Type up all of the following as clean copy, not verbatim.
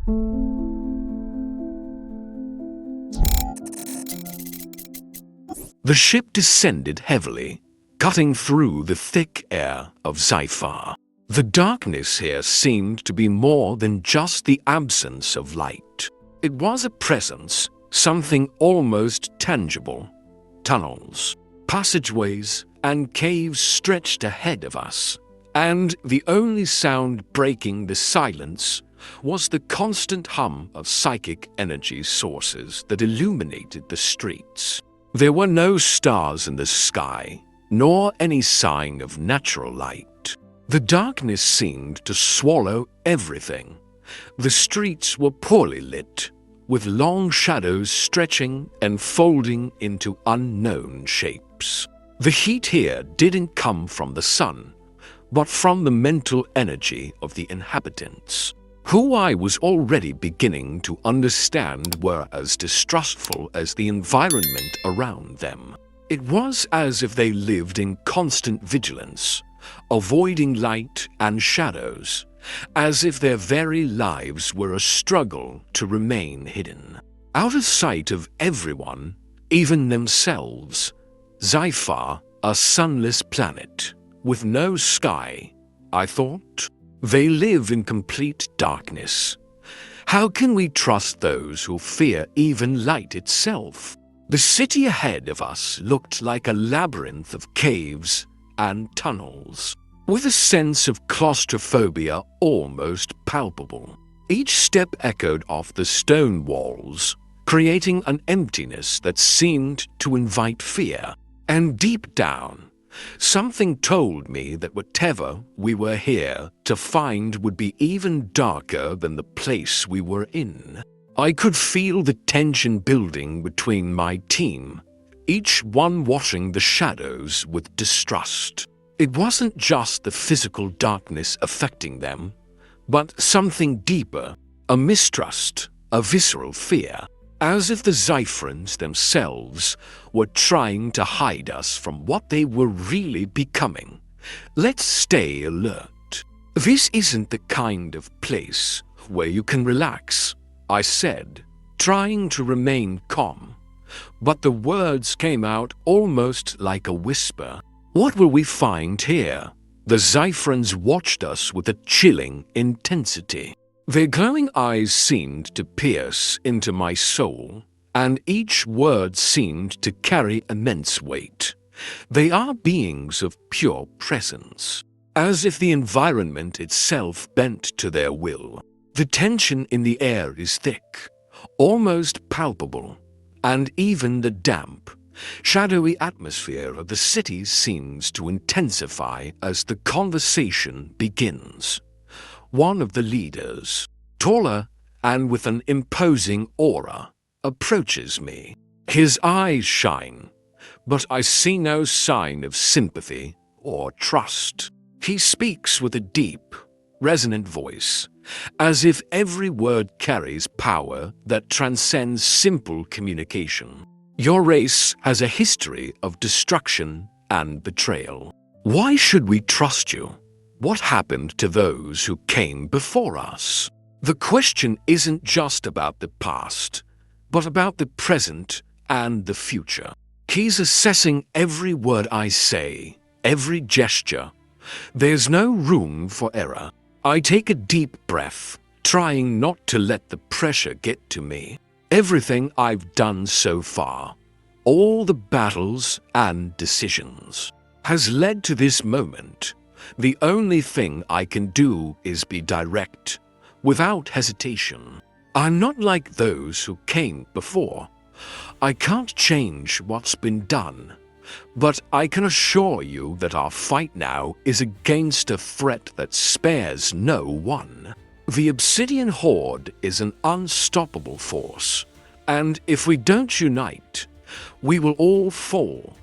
The ship descended heavily, cutting through the thick air of Zyphar. The darkness here seemed to be more than just the absence of light. It was a presence, something almost tangible. Tunnels, passageways, and caves stretched ahead of us, and the only sound breaking the silence was the constant hum of psychic energy sources that illuminated the streets. There were no stars in the sky, nor any sign of natural light. The darkness seemed to swallow everything. The streets were poorly lit, with long shadows stretching and folding into unknown shapes. The heat here didn't come from the sun, but from the mental energy of the inhabitants, who I was already beginning to understand were as distrustful as the environment around them. It was as if they lived in constant vigilance, avoiding light and shadows, as if their very lives were a struggle to remain hidden. Out of sight of everyone, even themselves, Zyphar, a sunless planet, with no sky, I thought. They live in complete darkness. How can we trust those who fear even light itself? The city ahead of us looked like a labyrinth of caves and tunnels, with a sense of claustrophobia almost palpable. Each step echoed off the stone walls, creating an emptiness that seemed to invite fear. And deep down, something told me that whatever we were here to find would be even darker than the place we were in. I could feel the tension building between my team, each one watching the shadows with distrust. It wasn't just the physical darkness affecting them, but something deeper, a mistrust, a visceral fear, as if the Zypharans themselves were trying to hide us from what they were really becoming. Let's stay alert. This isn't the kind of place where you can relax, I said, trying to remain calm. But the words came out almost like a whisper. What will we find here? The Zypharans watched us with a chilling intensity. Their glowing eyes seemed to pierce into my soul, and each word seemed to carry immense weight. They are beings of pure presence, as if the environment itself bent to their will. The tension in the air is thick, almost palpable, and even the damp, shadowy atmosphere of the city seems to intensify as the conversation begins. One of the leaders, taller and with an imposing aura, approaches me. His eyes shine, but I see no sign of sympathy or trust. He speaks with a deep, resonant voice, as if every word carries power that transcends simple communication. Your race has a history of destruction and betrayal. Why should we trust you? What happened to those who came before us? The question isn't just about the past, but about the present and the future. He's assessing every word I say, every gesture. There's no room for error. I take a deep breath, trying not to let the pressure get to me. Everything I've done so far, all the battles and decisions, has led to this moment. The only thing I can do is be direct, without hesitation. I'm not like those who came before. I can't change what's been done, but I can assure you that our fight now is against a threat that spares no one. The Obsidian Horde is an unstoppable force, and if we don't unite, we will all fall.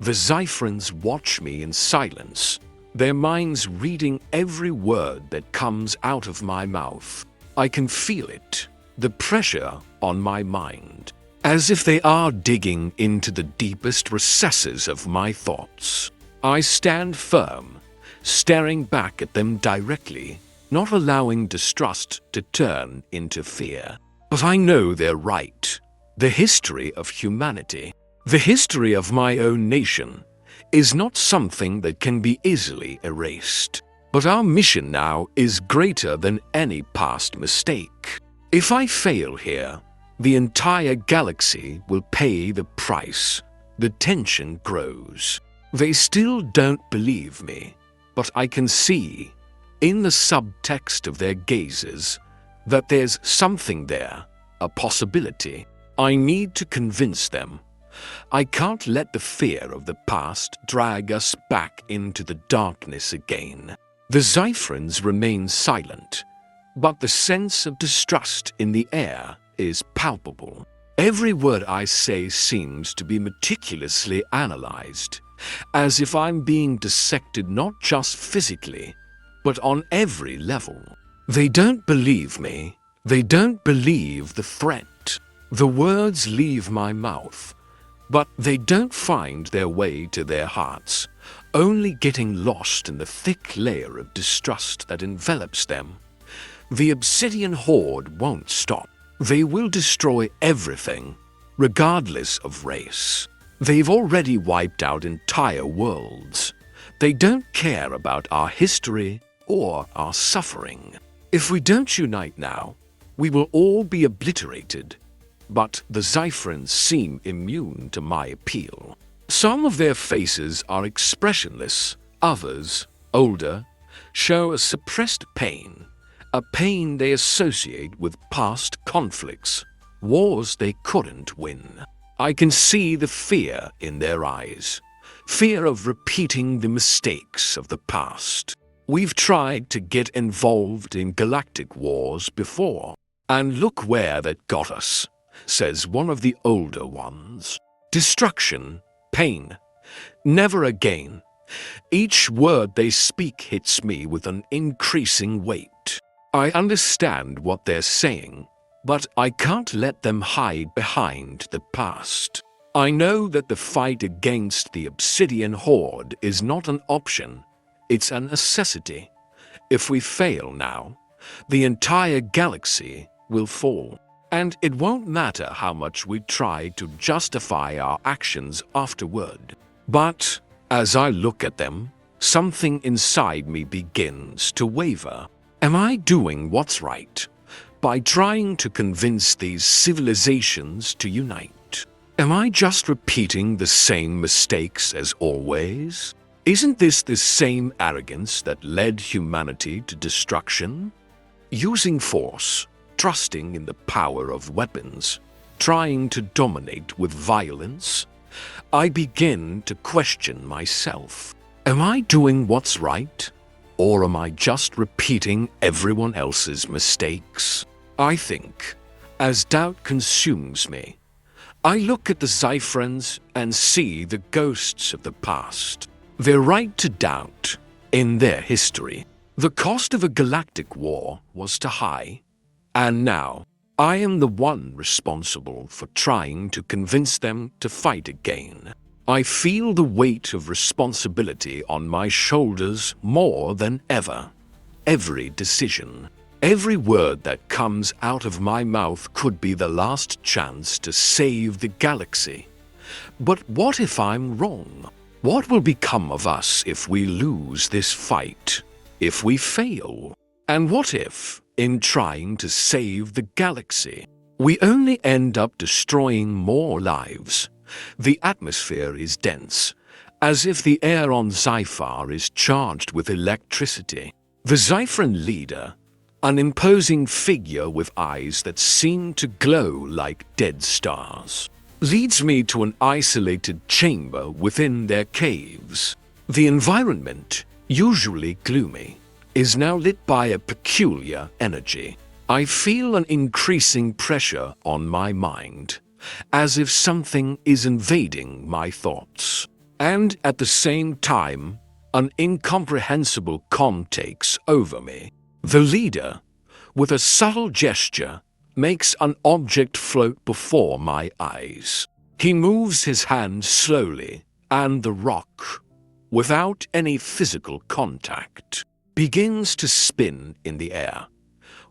The Zypharans watch me in silence, their minds reading every word that comes out of my mouth. I can feel it, the pressure on my mind, as if they are digging into the deepest recesses of my thoughts. I stand firm, staring back at them directly, not allowing distrust to turn into fear. But I know they're right. The history of humanity, the history of my own nation, is not something that can be easily erased. But our mission now is greater than any past mistake. If I fail here, the entire galaxy will pay the price. The tension grows. They still don't believe me, but I can see, in the subtext of their gazes, that there's something there, a possibility. I need to convince them. I can't let the fear of the past drag us back into the darkness again. The Zypharans remain silent, but the sense of distrust in the air is palpable. Every word I say seems to be meticulously analyzed, as if I'm being dissected not just physically, but on every level. They don't believe me. They don't believe the threat. The words leave my mouth, but they don't find their way to their hearts, only getting lost in the thick layer of distrust that envelops them. The Obsidian Horde won't stop. They will destroy everything, regardless of race. They've already wiped out entire worlds. They don't care about our history or our suffering. If we don't unite now, we will all be obliterated. But the Zypharans seem immune to my appeal. Some of their faces are expressionless, others, older, show a suppressed pain, a pain they associate with past conflicts, wars they couldn't win. I can see the fear in their eyes, fear of repeating the mistakes of the past. We've tried to get involved in galactic wars before, and look where that got us, says one of the older ones. Destruction, pain, never again. Each word they speak hits me with an increasing weight. I understand what they're saying, but I can't let them hide behind the past. I know that the fight against the Obsidian Horde is not an option, it's a necessity. If we fail now, the entire galaxy will fall. And it won't matter how much we try to justify our actions afterward. But as I look at them, something inside me begins to waver. Am I doing what's right by trying to convince these civilizations to unite? Am I just repeating the same mistakes as always? Isn't this the same arrogance that led humanity to destruction? Using force, trusting in the power of weapons, trying to dominate with violence, I begin to question myself. Am I doing what's right? Or am I just repeating everyone else's mistakes? I think, as doubt consumes me, I look at the Zypharans and see the ghosts of the past. They're right to doubt in their history. The cost of a galactic war was too high, and now I am the one responsible for trying to convince them to fight again. I feel the weight of responsibility on my shoulders more than ever. Every decision, every word that comes out of my mouth could be the last chance to save the galaxy. But what if I'm wrong? What will become of us if we lose this fight? If we fail? And what if, in trying to save the galaxy, we only end up destroying more lives? The atmosphere is dense, as if the air on Zyphar is charged with electricity. The Zypharan leader, an imposing figure with eyes that seem to glow like dead stars, leads me to an isolated chamber within their caves. The environment, usually gloomy, is now lit by a peculiar energy. I feel an increasing pressure on my mind, as if something is invading my thoughts. And at the same time, an incomprehensible calm takes over me. The leader, with a subtle gesture, makes an object float before my eyes. He moves his hand slowly, and the rock, without any physical contact, begins to spin in the air.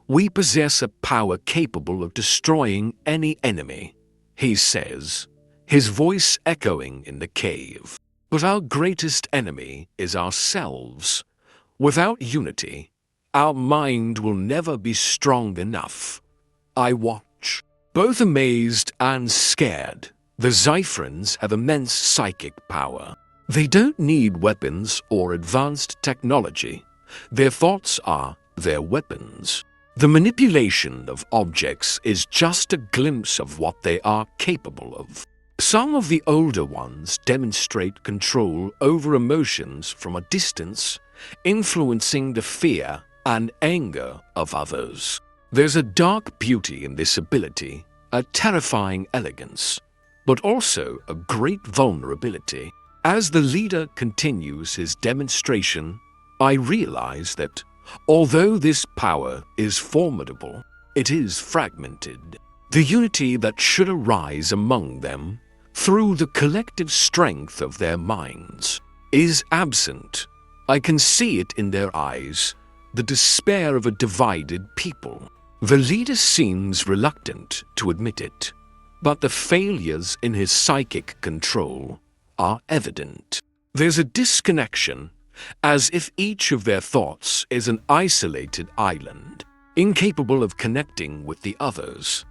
"We possess a power capable of destroying any enemy," he says, his voice echoing in the cave. "But our greatest enemy is ourselves. Without unity, our mind will never be strong enough." I watch, both amazed and scared. The Zypharans have immense psychic power. They don't need weapons or advanced technology. Their thoughts are their weapons. The manipulation of objects is just a glimpse of what they are capable of. Some of the older ones demonstrate control over emotions from a distance, influencing the fear and anger of others. There's a dark beauty in this ability, a terrifying elegance, but also a great vulnerability. As the leader continues his demonstration, I realize that although this power is formidable, it is fragmented. The unity that should arise among them, through the collective strength of their minds, is absent. I can see it in their eyes, the despair of a divided people. The leader seems reluctant to admit it, but the failures in his psychic control are evident. There's a disconnection, as if each of their thoughts is an isolated island, incapable of connecting with the others.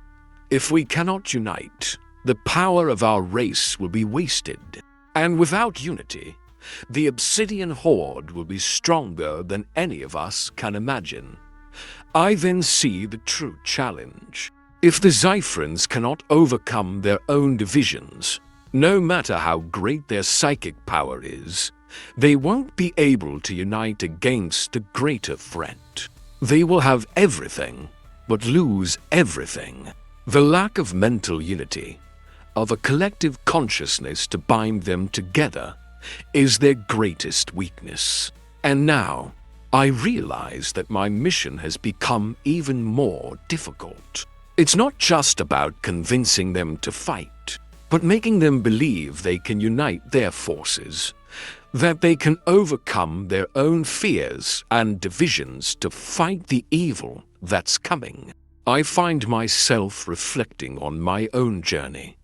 If we cannot unite, the power of our race will be wasted, and without unity, the Obsidian Horde will be stronger than any of us can imagine. I then see the true challenge. If the Zypharans cannot overcome their own divisions, no matter how great their psychic power is, they won't be able to unite against a greater threat. They will have everything, but lose everything. The lack of mental unity, of a collective consciousness to bind them together, is their greatest weakness. And now, I realize that my mission has become even more difficult. It's not just about convincing them to fight, but making them believe they can unite their forces, that they can overcome their own fears and divisions to fight the evil that's coming. I find myself reflecting on my own journey.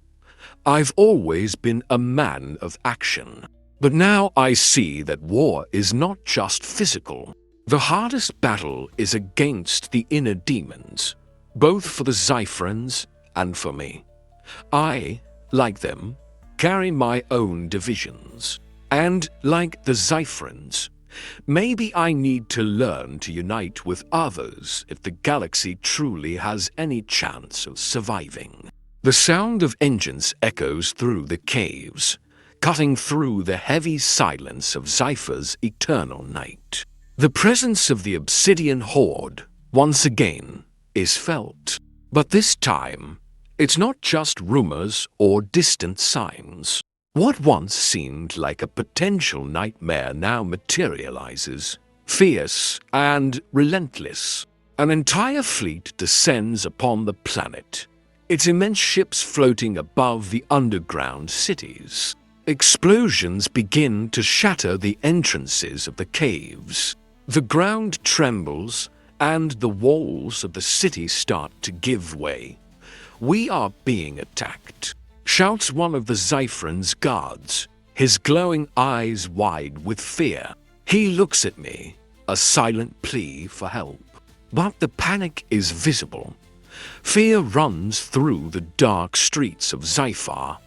I've always been a man of action, but now I see that war is not just physical. The hardest battle is against the inner demons, both for the Zypharans and for me. I, like them, carry my own divisions. And like the Zypharans, maybe I need to learn to unite with others if the galaxy truly has any chance of surviving. The sound of engines echoes through the caves, cutting through the heavy silence of Zyphar's eternal night. The presence of the Obsidian Horde, once again, is felt. But this time, it's not just rumors or distant signs. What once seemed like a potential nightmare now materializes, fierce and relentless. An entire fleet descends upon the planet, its immense ships floating above the underground cities. Explosions begin to shatter the entrances of the caves. The ground trembles, and the walls of the city start to give way. "We are being attacked," shouts one of the Zypharans' guards, his glowing eyes wide with fear. He looks at me, a silent plea for help. But the panic is visible. Fear runs through the dark streets of Zyphar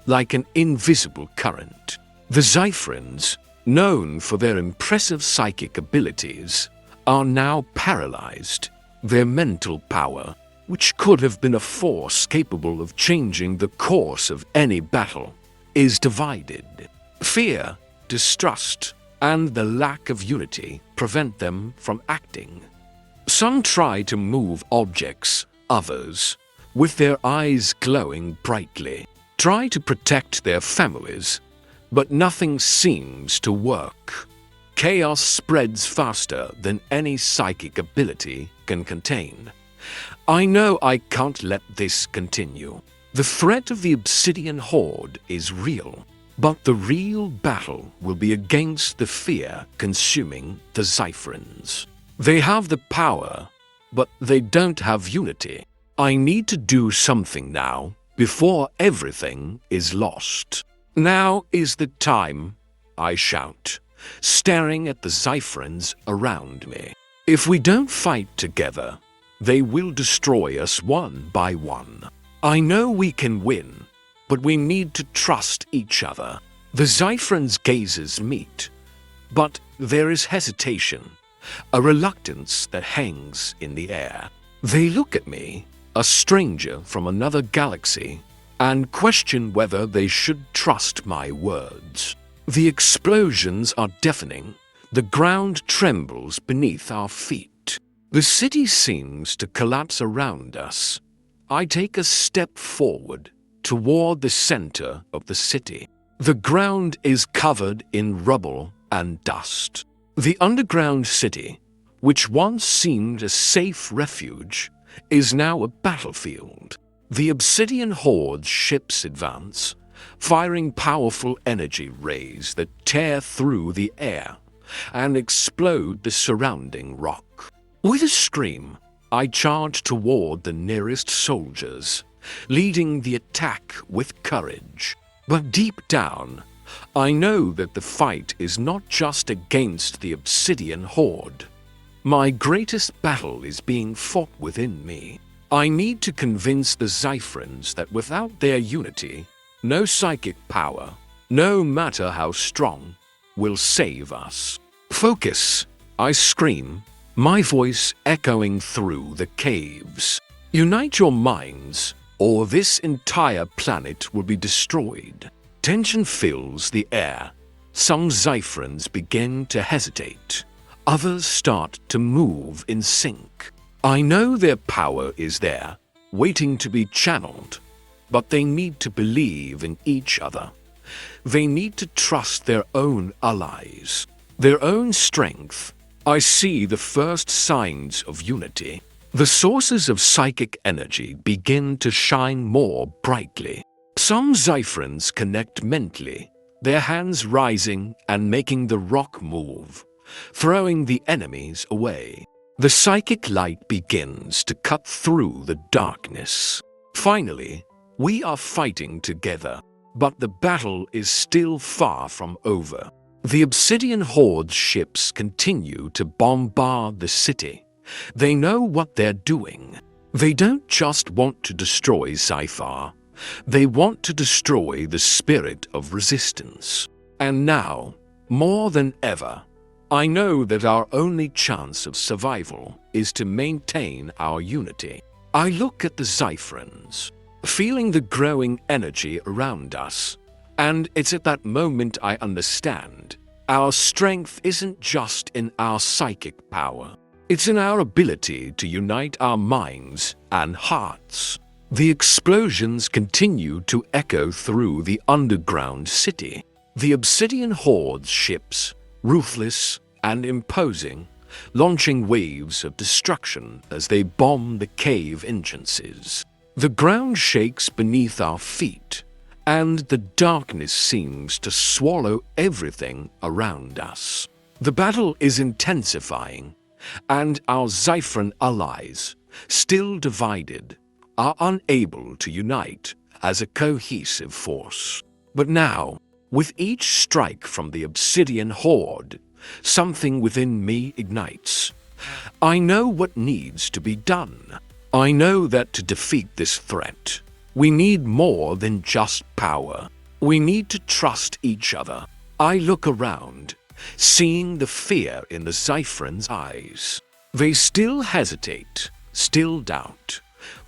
like an invisible current. The Zypharans, known for their impressive psychic abilities, are now paralyzed. Their mental power, which could have been a force capable of changing the course of any battle, is divided. Fear, distrust, and the lack of unity prevent them from acting. Some try to move objects, others, with their eyes glowing brightly, try to protect their families, but nothing seems to work. Chaos spreads faster than any psychic ability can contain. I know I can't let this continue. The threat of the Obsidian Horde is real. But the real battle will be against the fear consuming the Zypharans. They have the power, but they don't have unity. I need to do something now before everything is lost. Now is the time, I shout, staring at the Zypharans around me. If we don't fight together, they will destroy us one by one. I know we can win, but we need to trust each other. The Zypharans' gazes meet, but there is hesitation, a reluctance that hangs in the air. They look at me, a stranger from another galaxy, and question whether they should trust my words. The explosions are deafening. The ground trembles beneath our feet. The city seems to collapse around us. I take a step forward toward the center of the city. The ground is covered in rubble and dust. The underground city, which once seemed a safe refuge, is now a battlefield. The Obsidian Horde's ships advance, firing powerful energy rays that tear through the air and explode the surrounding rock. With a scream, I charge toward the nearest soldiers, leading the attack with courage. But deep down, I know that the fight is not just against the Obsidian Horde. My greatest battle is being fought within me. I need to convince the Zypharans that without their unity, no psychic power, no matter how strong, will save us. Focus, I scream, my voice echoing through the caves. Unite your minds, or this entire planet will be destroyed. Tension fills the air. Some Zypharans begin to hesitate. Others start to move in sync. I know their power is there, waiting to be channeled, but they need to believe in each other. They need to trust their own allies, their own strength. I see the first signs of unity. The sources of psychic energy begin to shine more brightly. Some Zypharans connect mentally, their hands rising and making the rock move, throwing the enemies away. The psychic light begins to cut through the darkness. Finally, we are fighting together, but the battle is still far from over. The Obsidian Horde's ships continue to bombard the city. They know what they're doing. They don't just want to destroy Zyphar. They want to destroy the spirit of resistance. And now, more than ever, I know that our only chance of survival is to maintain our unity. I look at the Zypharans, feeling the growing energy around us, and it's at that moment I understand. Our strength isn't just in our psychic power. It's in our ability to unite our minds and hearts. The explosions continue to echo through the underground city. The Obsidian Horde's ships, ruthless and imposing, launching waves of destruction as they bomb the cave entrances. The ground shakes beneath our feet, and the darkness seems to swallow everything around us. The battle is intensifying, and our Zypharan allies, still divided, are unable to unite as a cohesive force. But now, with each strike from the Obsidian Horde, something within me ignites. I know what needs to be done. I know that to defeat this threat, we need more than just power. We need to trust each other. I look around, seeing the fear in the Zypharans' eyes. They still hesitate, still doubt.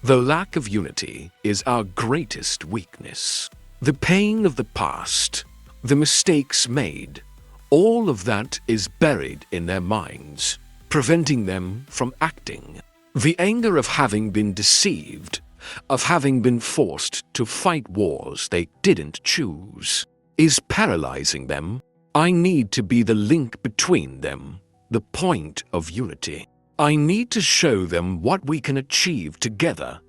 The lack of unity is our greatest weakness. The pain of the past, the mistakes made, all of that is buried in their minds, preventing them from acting. The anger of having been deceived, of having been forced to fight wars they didn't choose, is paralyzing them. I need to be the link between them, the point of unity. I need to show them what we can achieve together,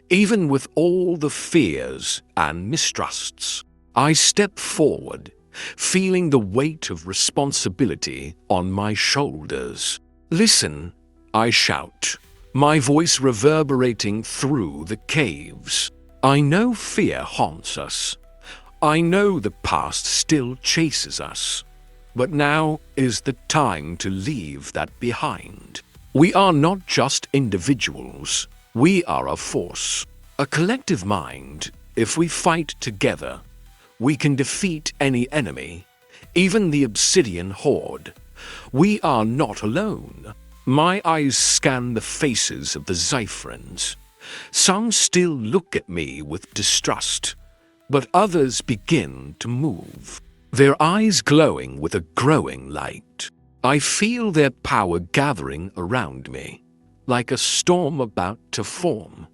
even with all the fears and mistrusts. I step forward, feeling the weight of responsibility on my shoulders. "Listen," I shout, my voice reverberating through the caves. "I know fear haunts us. I know the past still chases us. But now is the time to leave that behind. We are not just individuals. We are a force, a collective mind. If we fight together, we can defeat any enemy, even the Obsidian Horde. We are not alone." My eyes scan the faces of the Zypharans. Some still look at me with distrust, but others begin to move, their eyes glowing with a growing light. I feel their power gathering around me, like a storm about to form.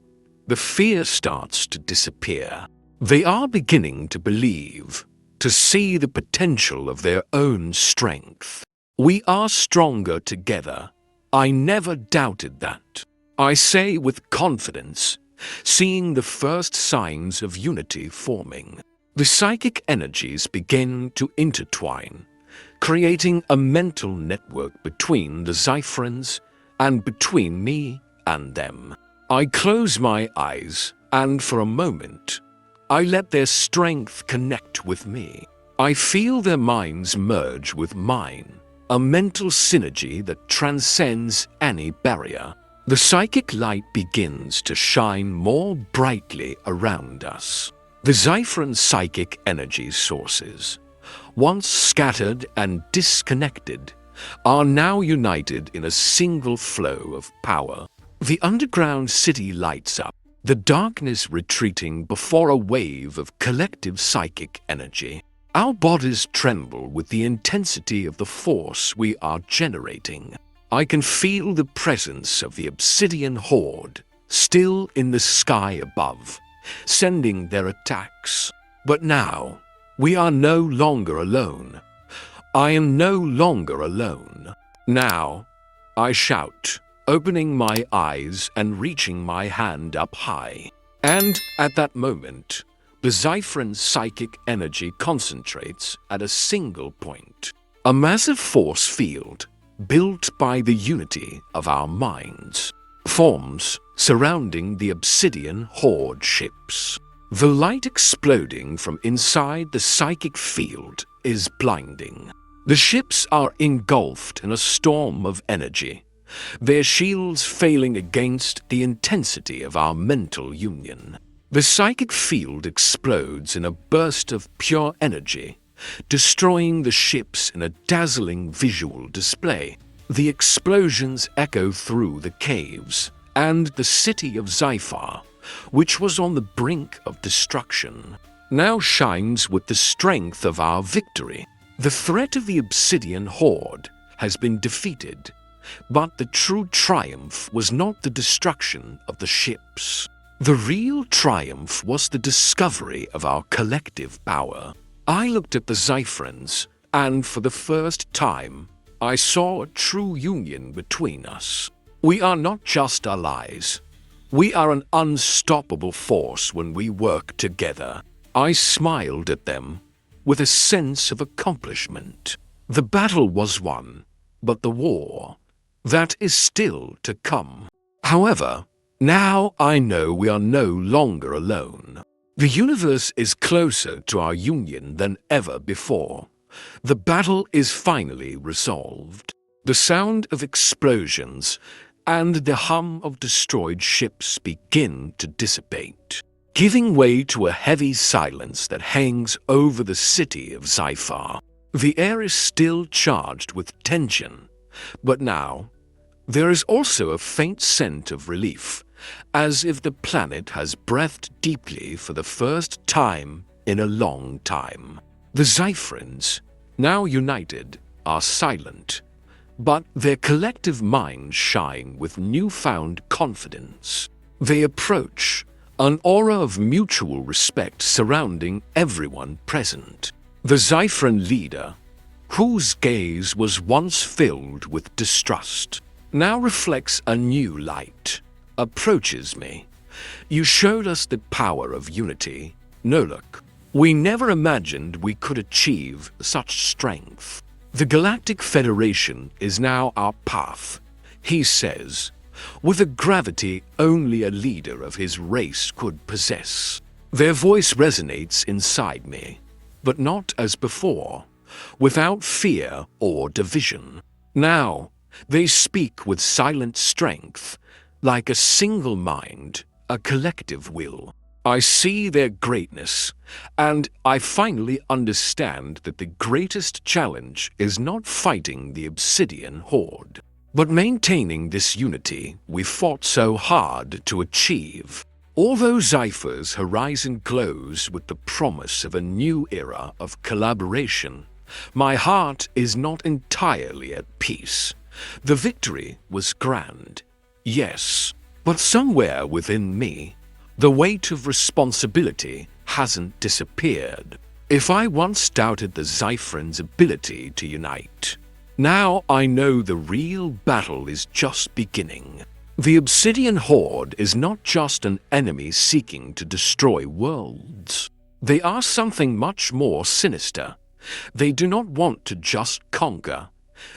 The fear starts to disappear. They are beginning to believe, to see the potential of their own strength. We are stronger together. I never doubted that. I say with confidence, seeing the first signs of unity forming. The psychic energies begin to intertwine, creating a mental network between the Zypharans and between me and them. I close my eyes, and for a moment, I let their strength connect with me. I feel their minds merge with mine, a mental synergy that transcends any barrier. The psychic light begins to shine more brightly around us. The Zypharan psychic energy sources, once scattered and disconnected, are now united in a single flow of power. The underground city lights up, the darkness retreating before a wave of collective psychic energy. Our bodies tremble with the intensity of the force we are generating. I can feel the presence of the Obsidian Horde still in the sky above, sending their attacks. But now, we are no longer alone. I am no longer alone. Now, I shout, opening my eyes and reaching my hand up high. And at that moment, the Zypharan psychic energy concentrates at a single point. A massive force field, built by the unity of our minds, forms surrounding the Obsidian Horde ships. The light exploding from inside the psychic field is blinding. The ships are engulfed in a storm of energy, their shields failing against the intensity of our mental union. The psychic field explodes in a burst of pure energy, destroying the ships in a dazzling visual display. The explosions echo through the caves, and the city of Zyphar, which was on the brink of destruction, now shines with the strength of our victory. The threat of the Obsidian Horde has been defeated, but the true triumph was not the destruction of the ships. The real triumph was the discovery of our collective power. I looked at the Zypharans, and for the first time, I saw a true union between us. We are not just allies. We are an unstoppable force when we work together. I smiled at them with a sense of accomplishment. The battle was won, but the war, that is still to come. However, now I know we are no longer alone. The universe is closer to our union than ever before. The battle is finally resolved. The sound of explosions and the hum of destroyed ships begin to dissipate, giving way to a heavy silence that hangs over the city of Zyphar. The air is still charged with tension, but now there is also a faint scent of relief, as if the planet has breathed deeply for the first time in a long time. The Zypharans, now united, are silent, but their collective minds shine with newfound confidence. They approach, an aura of mutual respect surrounding everyone present. The Zypharan leader, whose gaze was once filled with distrust, now reflects a new light, approaches me. "You showed us the power of unity, Nolak. We never imagined we could achieve such strength. The Galactic Federation is now our path, he says, with a gravity only a leader of his race could possess. Their voice resonates inside me, but not as before, without fear or division. Now, they speak with silent strength, like a single mind, a collective will. I see their greatness, and I finally understand that the greatest challenge is not fighting the Obsidian Horde, but maintaining this unity we fought so hard to achieve. Although Zyphar's horizon glows with the promise of a new era of collaboration, my heart is not entirely at peace. The victory was grand, yes, but somewhere within me, the weight of responsibility hasn't disappeared. If I once doubted the Zypharans' ability to unite, now I know the real battle is just beginning. The Obsidian Horde is not just an enemy seeking to destroy worlds. They are something much more sinister. They do not want to just conquer.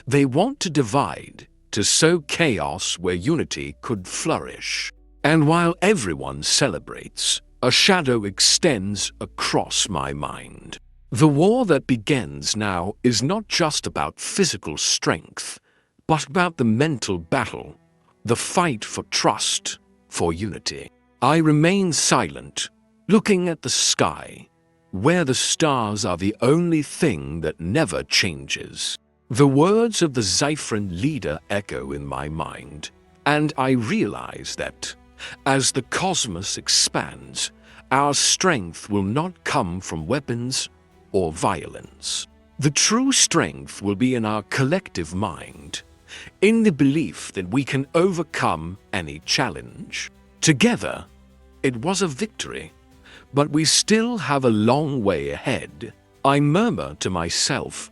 They want to divide, to sow chaos where unity could flourish. And while everyone celebrates, a shadow extends across my mind. The war that begins now is not just about physical strength, but about the mental battle, the fight for trust, for unity. I remain silent, looking at the sky, where the stars are the only thing that never changes. The words of the Zypharan leader echo in my mind, and I realize that, as the cosmos expands, our strength will not come from weapons or violence. The true strength will be in our collective mind, in the belief that we can overcome any challenge. Together, it was a victory, but we still have a long way ahead. I murmur to myself,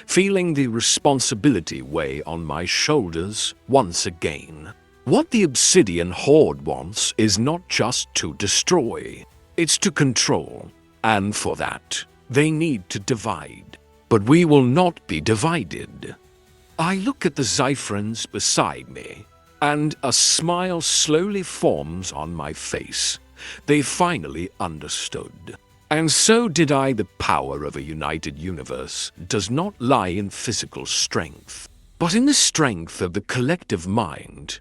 feeling the responsibility weigh on my shoulders once again. What the Obsidian Horde wants is not just to destroy, it's to control, and for that, they need to divide. But we will not be divided. I look at the Zypharans beside me, and a smile slowly forms on my face. They finally understood. And so did I. The power of a united universe does not lie in physical strength, but in the strength of the collective mind,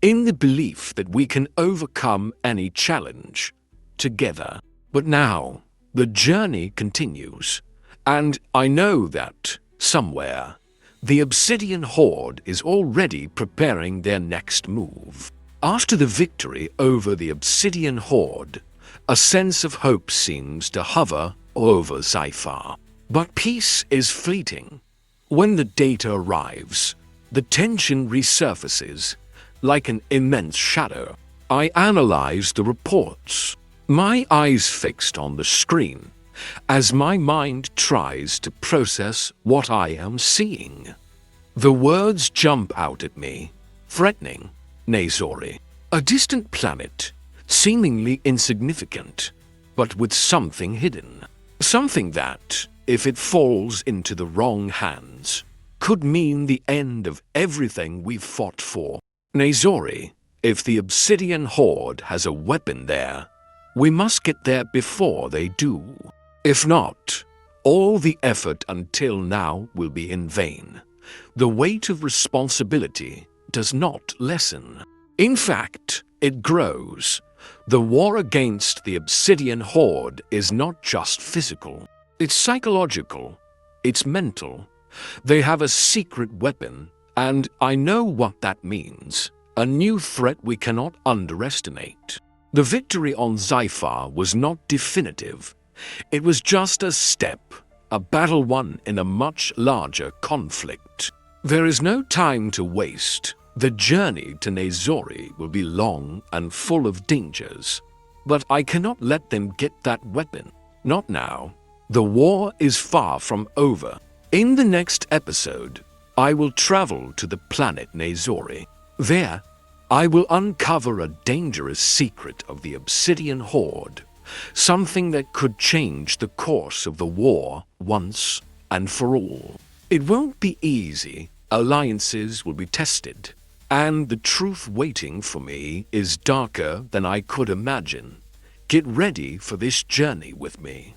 in the belief that we can overcome any challenge together. But now, the journey continues, and I know that, somewhere, the Obsidian Horde is already preparing their next move. After the victory over the Obsidian Horde, a sense of hope seems to hover over Zyphar. But peace is fleeting. When the data arrives, the tension resurfaces like an immense shadow. I analyze the reports, my eyes fixed on the screen, as my mind tries to process what I am seeing. The words jump out at me, threatening. Nazori, a distant planet, seemingly insignificant, but with something hidden. Something that, if it falls into the wrong hands, could mean the end of everything we've fought for. Nazori, if the Obsidian Horde has a weapon there, we must get there before they do. If not, all the effort until now will be in vain. The weight of responsibility does not lessen. In fact, it grows. The war against the Obsidian Horde is not just physical. It's psychological. It's mental. They have a secret weapon, and I know what that means. A new threat we cannot underestimate. The victory on Zyphar was not definitive. It was just a step, a battle won in a much larger conflict. There is no time to waste. The journey to Nazori will be long and full of dangers. But I cannot let them get that weapon. Not now. The war is far from over. In the next episode, I will travel to the planet Nazori. There, I will uncover a dangerous secret of the Obsidian Horde. something that could change the course of the war once and for all. It won't be easy, alliances will be tested, and the truth waiting for me is darker than I could imagine. Get ready for this journey with me.